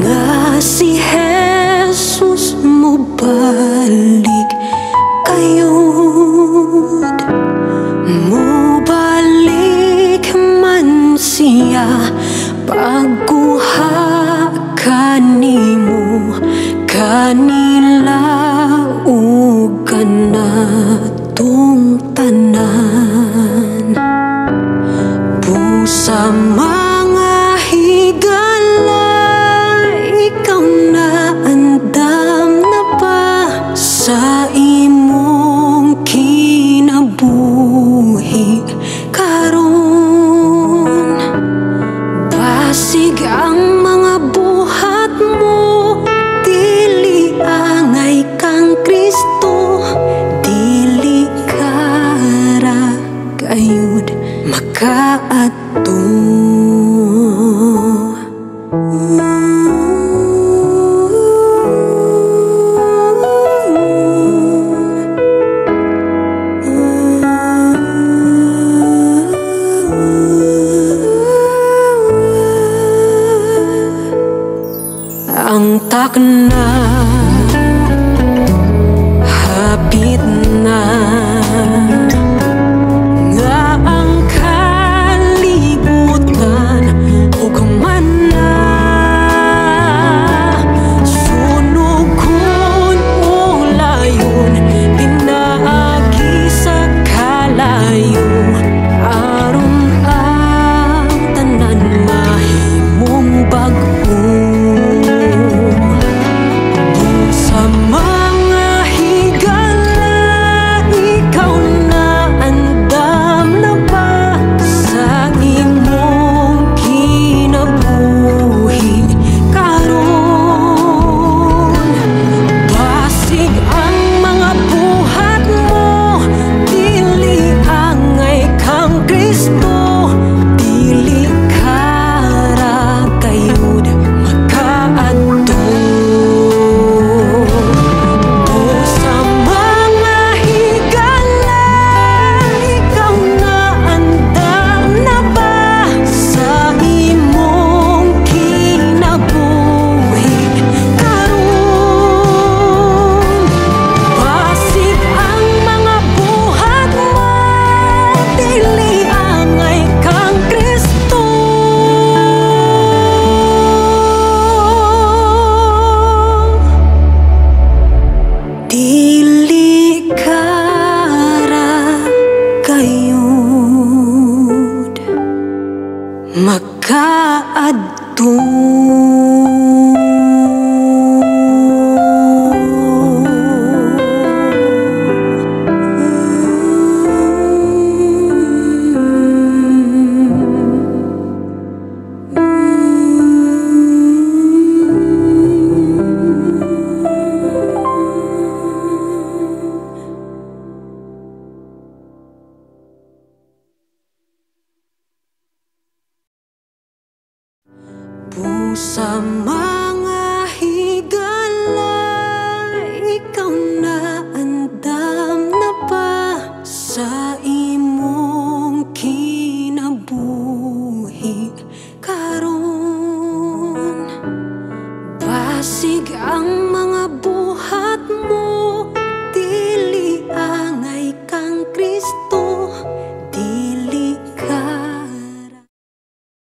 nga si Jesus mo balik kayod, mubalik man siya pagkuha kanimo kanila ug kanatong tanan. Busa mga higala, ikaw na andam na pa sa imong kinabuhi karon. Basig ang mga buhat mo, dili angay kang Kristo, dili kara kayod makaadto. Ang takna hapit na, nga ang kalibutan ug humana sunog kun ulayon pinaagi sa kalayo, aron ang tanan mahimong bag-o. Sa mga higala, ikaw na andam na pa sa imong kinabuhi karon. Basig ang mga buhat mo, dili angay kang Kristo, dili kara kayod makaadto. Dili kara kayod makaadto. Busa